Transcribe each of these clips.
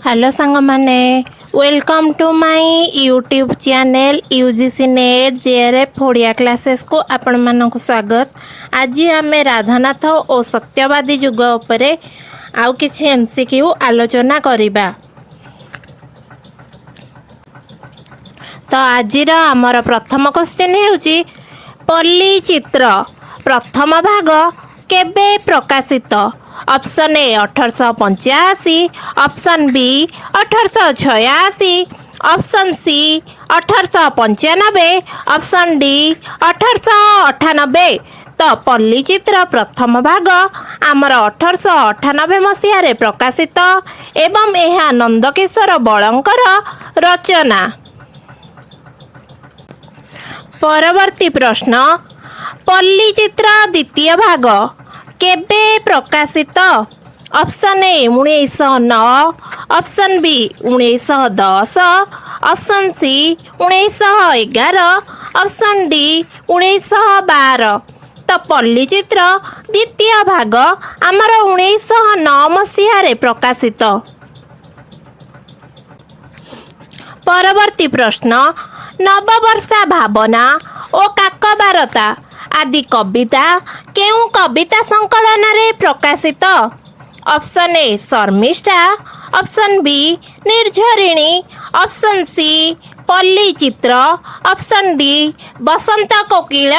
Hello सांग माने welcome to my YouTube channel UGC NET JRF Odia classes को आपण मानक स्वागत। आज आम राधानाथ और सत्यवादी युग उपरे आउ किछि एमसीक्यू आलोचना करिबा। तो आज आमर प्रथम क्वेश्चन हेउची पल्ली चित्र प्रथम भाग केबे प्रकाशित। Option A 1885, option B 1886, option C 1895, option D 1898। तो पल्ली चित्र प्रथम भाग आमर 1898 मसीह प्रकाशित एवं यह नंदकिशोर बलंकर रचना। परवर्ती प्रश्न पल्ली चित्र द्वितीय भाग केबे प्रकाशित। Option A 1909, option B 1910, option C 1911, option D 1912। तो पल्ली चित्र द्वितीय भाग आमर 1909 मसीह प्रकाशित। परवर्ती प्रश्न नववर्षा भावना और काकबारता आदि कविता केउ कविता संकलन रे प्रकाशित। Option A Sharmishtha, option B Nirjharini, option C Palli Chitra, option D बसंत कोकिल।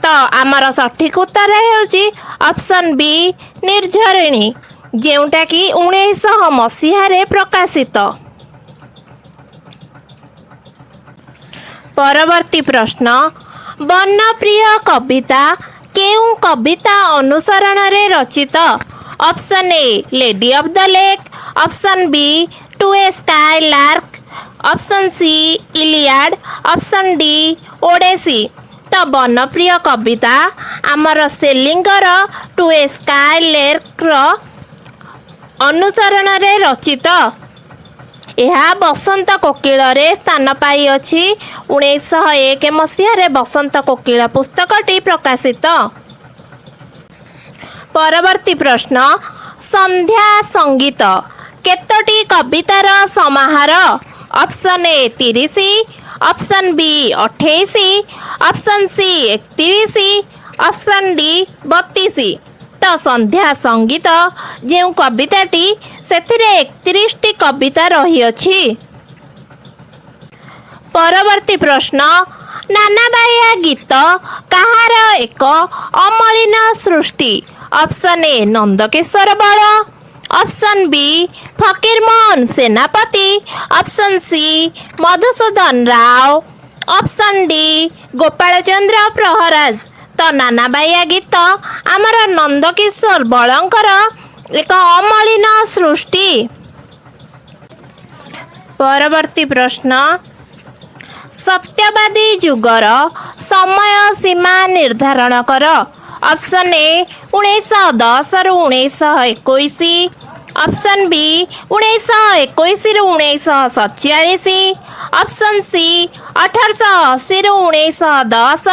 तो आमर सठिक उत्तर हेउची ऑप्शन बी निर्झरिणी जेउटा कि 1900 मसीह प्रकाशित। परवर्ती प्रश्न वर्णप्रिय कविता केउ कविता अनुसरण रे रचित। Option A Lady of the Lake, option B To a Skylark, option C Iliad, option D Odyssey. तो वर्णप्रिय कविता आमर सेलिंगर टू ए स्काई लार्क अनुसरण रे रचित। यह बसंत कोकिल रे स्थान पाई अछि 1901 मसीह बसंत कोकिल पुस्तकटी प्रकाशित। परवर्ती प्रश्न संध्या संगीत केतोटी कवितार समाहार। Option A 30, option B 28, option C 31, option D 32। तो संध्या संगीत जो कविताटी सेथिरे 31टी कविता रही अछि। परवर्ती प्रश्न नानाबाया गीत कहार एक अमलिन सृष्टि। ऑप्शन ए नंदकिशोर बल, option B Fakirmohan Senapati, option C Madhusudan Rao, option D Gopal Chandra Praharaj. तो नानाबाया गीत आमर नंदकिशोर बलंकर एक अमलिन सृष्टि। परवर्ती प्रश्न सत्यवादी युगर समय सीमा निर्धारण कर। ऑप्शन ए 1910 रु 1921, ऑप्शन बी 1921 रु 1947, ऑप्शन सी 1880 रु 1910,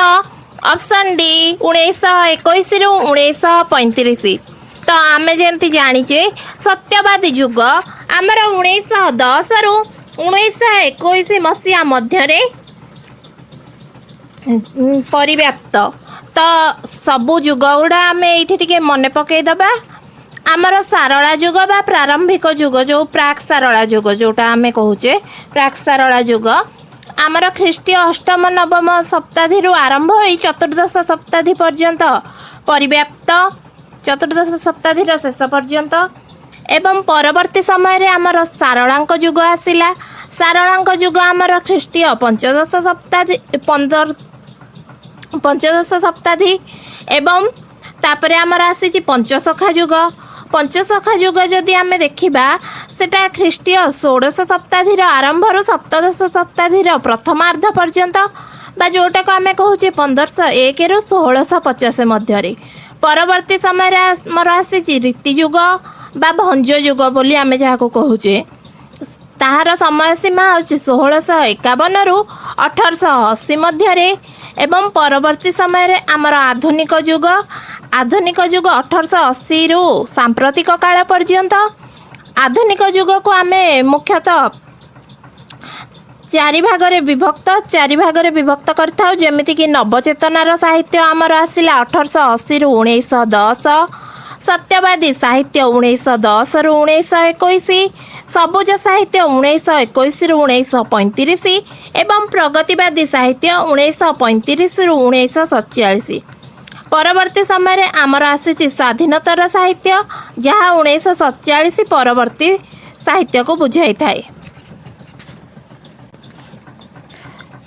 ऑप्शन डी 1921 रु 1935। तो आम जमी जानीचे सत्यवादी युग आमर 1910 रु 1921 मसीहा मध्य परिव्याप्त। तो सबू युग गुड़ा आम ये मन पकईदबा। आमर सारला युग बा प्रारंभिक युग जो प्राक सारला युग जोटा आम कहूचे प्राक सारला युग आमर ख्रीष्टीय अष्टम नवम शताब्दी आरंभ हो चतुर्दश शताब्दी पर्यंत परिव्याप्त। चतुर्दश शताब्दी शेष पर्यंत एवं परवर्ती समय रे आमर सारलांक युग आसिला। सारलांक युग आमर ख्रीष्टीय पंचदश शताब्दी एवं तापरे आमर आसी पंचसखा युग। पंचसखा युग जदि आमे देखिबा सेटा ख्रीष्टीय 16 शताब्दी आरंभ रु सप्तदश शताब्दी प्रथमार्ध पर्यंत बा जोटा को आमे कहूचे 1501 रु 1650 मध्य। परवर्ती समय रे आमर आसी रीति युग बा भंज युग बोली आमे जाको कहूचे ताहार समय सीमा होची 1651 रु 1880 मध्य। एवं परवर्ती समय रे आमर आधुनिक युग 1880 रु सांप्रतिक काल पर्यंत आधुनिक युग को आम मुख्यतः चारि भागरे विभक्त करथाउ जेमिति कि नवचेतनार साहित्य आमर आसिला 1880 रु 1910, सत्यवादी साहित्य 1910 रु 1921, सबुज साहित्य 1921 रु 1935 एवं प्रगतिवादी साहित्य 1935 रु 1947। परवर्ती समय आमर आसी स्वाधीनतर साहित्य जहाँ 1947 परवर्ती साहित्य को बुझाई थाए।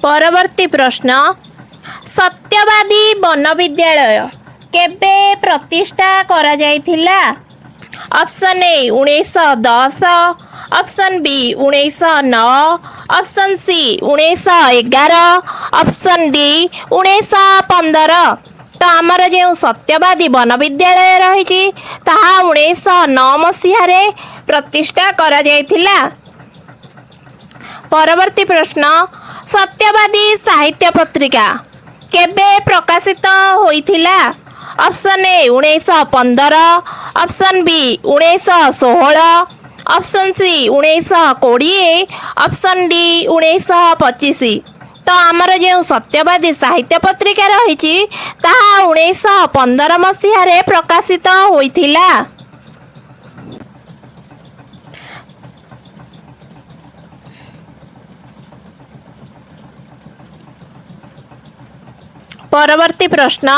परवर्ती प्रश्न, सत्यवादी वन विद्यालय केबे प्रतिष्ठा करा जायथिला? Option A 1910, option B 1909, option C 1911, option D 1915। तो आमर जो सत्यवादी वन विद्यालय रही ताहा 1909 मसीह प्रतिष्ठा करा जायथिला। परवर्ती प्रश्न, सत्यवादी साहित्य पत्रिका केबे प्रकाशित होइथिला? Option A 1915, option B 1916, option C 1920, option D 1925। तो आमर जो सत्यवादी साहित्य पत्रिका रही ताहा 1915 मसीह प्रकाशित होइथिला। परवर्ती प्रश्न,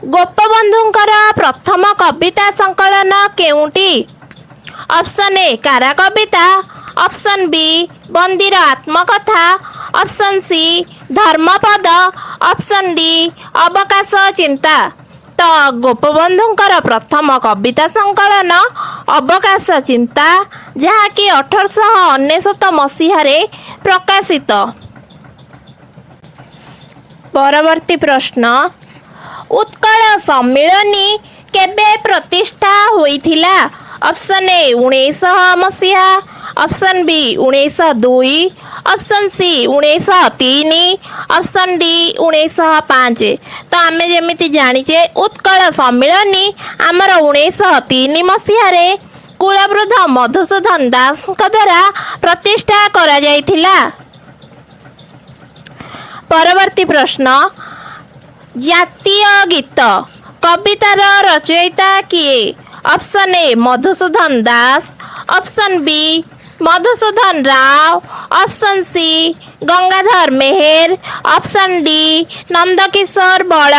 गोपबंधुंकर प्रथम कविता संकलन केउंटी? ऑप्शन ए कारा कविता, ऑप्शन बी बंदीर आत्मकथा, option C Dharmapada, option D Avakash Chinta. तो गोपबंधुंकर प्रथम कविता संकलन अवकाश चिंता जहाँकि 1899 मसीह प्रकाशित। परवर्ती प्रश्न, उत्कल सम्मिलनी केबे प्रतिष्ठा होइथिला? ऑप्शन ए 1900 मसीहा, option B 1902, option C 1903, option D 1905। तो आम जमी जाचे उत्कल सम्मिलनी आमर 1903 मसीह कुलवृद्ध मधुसूदन दास द्वारा प्रतिष्ठा करा जायथिला। परवर्ती प्रश्न, जातीय गीत कवितार रचयिता किए? Option A Madhusudan Das, option B Madhusudan Rao, option C Gangadhar Meher, option D Nandakishore Bal.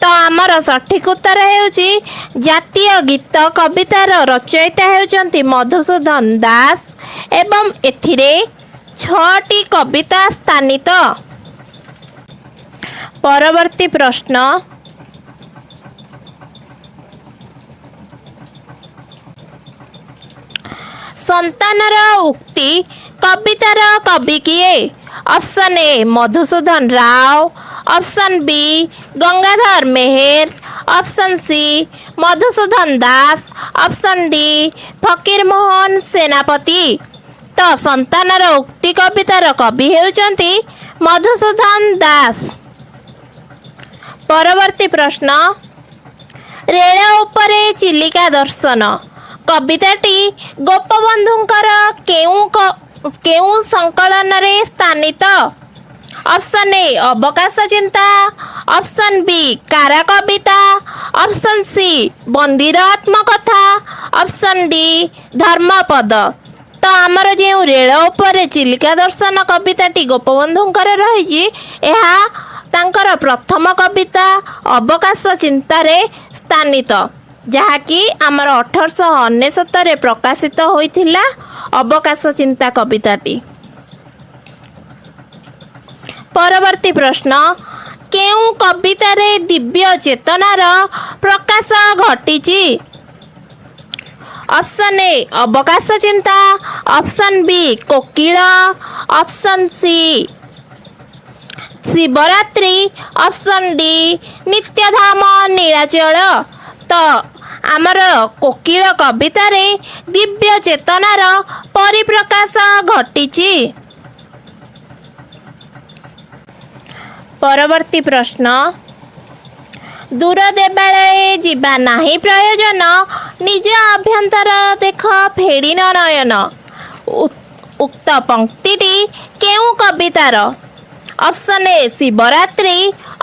तो आमर सठिक उत्तर होउची जातीय गीत कवितार रचयिता होउचंती मधुसूदन दास एवं एथिरे 6टी कविता स्थानित। परवर्ती प्रश्न, संतानर उक्ति कवितार कवि किए? Option A Madhusudan Rao, option B Gangadhar Meher, option C Madhusudan Das, option D Fakir Mohan सेनापति। तो संतानर उक्ति कवितार कवि हेउचंती मधुसूदन दास। परवर्ती प्रश्न, रेल उपरे चिलिका दर्शन कविताटी गोपबंधुंकर केउ संकलन रे स्थानित? Option A Abakash Chinta, option B कारा कविता, ऑप्शन सी बंदीर आत्मकथा, ऑप्शन डी धर्मपद। तो आमर जो रेल उपरे चिलिका दर्शन कविताटी गोपबंधुंकर रही तांकर प्रथम कविता अवकाश चिंतारे स्थानित जहाँकि आमर 1899 प्रकाशित होइथिला अवकाश चिंता कविताटी। परवर्ती प्रश्न, केउ कवितारे दिव्य चेतनार प्रकाश घटिची? Option A Abakash Chinta, option B Kokil, option C Shivaratri, option D Nityadham Nilachal. तो आमर कोकिल कवितारे दिव्य चेतनार परिप्रकाश घटिची। परवर्ती प्रश्न, ଦୂର ଦେବାଳୟେ ଯିବା ନାହିଁ ପ୍ରୟୋଜନ, ନିଜ ଅଭ୍ୟନ୍ତର ଦେଖ ଫେଡ଼ିନ ନୟନ। ଉକ୍ତ ପଂକ୍ତିଟି କେଉଁ କବିତାର? Option A Shivaratri,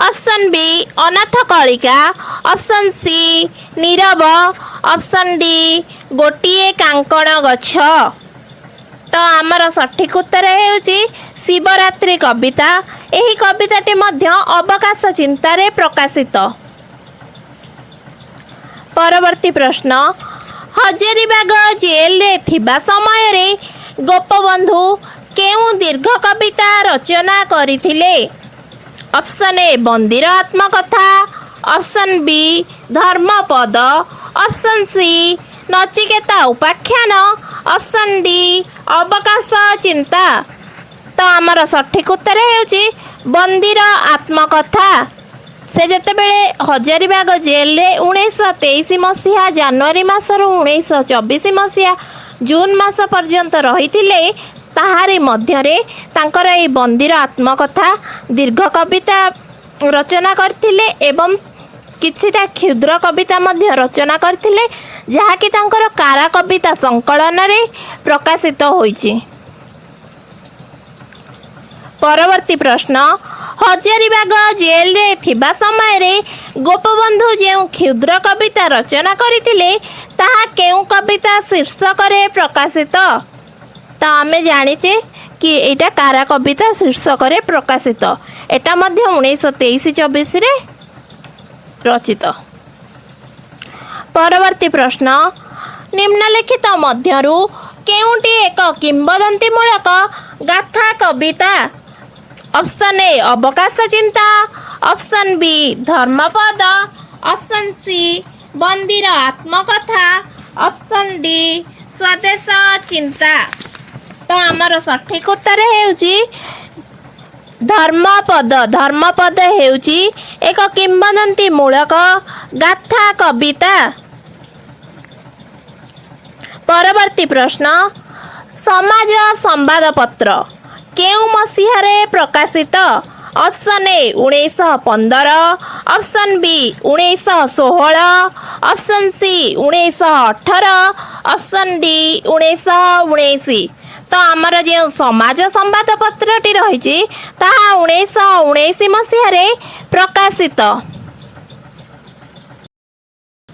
option B Anatha Kalika, option C Nirab, option D ଗୋଟିଏ କାଙ୍କଣ ଗଛ। ତ ଆମର ସଠିକ ଉତ୍ତର ହେଉଛି ଶିବରାତ୍ରି କବିତା। ଏହି କବିତାଟି ମଧ୍ୟ ଅବକାଶ ଚିନ୍ତାରେ ପ୍ରକାଶିତ। ପରବର୍ତ୍ତୀ ପ୍ରଶ୍ନ, ହଜାରୀବାଗ ଜେଲରେ ଥିବା ସମୟରେ ଗୋପବନ୍ଧୁ କେଉଁ ଦୀର୍ଘ କବିତା ରଚନା କରିଥିଲେ? Option A Bandira Atmakatha, option B Dharmapada, option C Nachiketa Upakhyana, option D ଅବକାଶ ଚିନ୍ତା। ତ ଆମର ସଠିକ ଉତ୍ତର ହେଉଛି ବନ୍ଦୀର ଆତ୍ମକଥା। ସେ ଯେତେବେଳେ ହଜାରୀବାଗ ଜେଲରେ 1923 ମସିହା ଜାନୁଆରୀ ମାସରୁ 1924 ମସିହା ଜୁନ୍ ମାସ ପର୍ଯ୍ୟନ୍ତ ରହିଥିଲେ, ତାହାରି ମଧ୍ୟରେ ତାଙ୍କର ଏହି ବନ୍ଦୀର ଆତ୍ମକଥା ଦୀର୍ଘ କବିତା ରଚନା କରିଥିଲେ ଏବଂ କିଛିଟା କ୍ଷୁଦ୍ର କବିତା ମଧ୍ୟ ରଚନା କରିଥିଲେ, ଯାହାକି ତାଙ୍କର କାରା କବିତା ସଂକଳନରେ ପ୍ରକାଶିତ ହୋଇଛି। ପରବର୍ତ୍ତୀ ପ୍ରଶ୍ନ, ହଜାରୀବାଗ ଜେଲରେ ଥିବା ସମୟରେ ଗୋପବନ୍ଧୁ ଯେଉଁ କ୍ଷୁଦ୍ର କବିତା ରଚନା କରିଥିଲେ, ତାହା କେଉଁ କବିତା ଶୀର୍ଷକରେ ପ୍ରକାଶିତ? ତ ଆମେ ଜାଣିଛେ କି ଏଇଟା କାରା କବିତା ଶୀର୍ଷକରେ ପ୍ରକାଶିତ। ଏଟା ମଧ୍ୟ 1923-24ରେ ରଚିତ। ପରବର୍ତ୍ତୀ ପ୍ରଶ୍ନ, ନିମ୍ନଲିଖିତ ମଧ୍ୟରୁ କେଉଁଟି ଏକ କିମ୍ବଦନ୍ତୀମୂଳକ ଗାଥା କବିତା? Option A Abakash Chinta, option B Dharmapada, option C Bandira Atmakatha, option D Swadesh Chinta. ତ ଆମର ସଠିକ ଉତ୍ତର ହେଉଛି ଧର୍ମପଦ। ଧର୍ମପଦ ହେଉଛି ଏକ କିମ୍ବଦନ୍ତୀମୂଳକ ଗାଥା କବିତା। ପରବର୍ତ୍ତୀ ପ୍ରଶ୍ନ, ସମାଜ ସମ୍ବାଦପତ୍ର କେଉଁ ମସିହାରେ ପ୍ରକାଶିତ? Option A 1915, option B 1916, option C 1918, option D 1919। ତ ଆମର ଯେଉଁ ସମାଜ ସମ୍ବାଦପତ୍ରଟି ରହିଛି ତାହା 1919 ମସିହାରେ ପ୍ରକାଶିତ।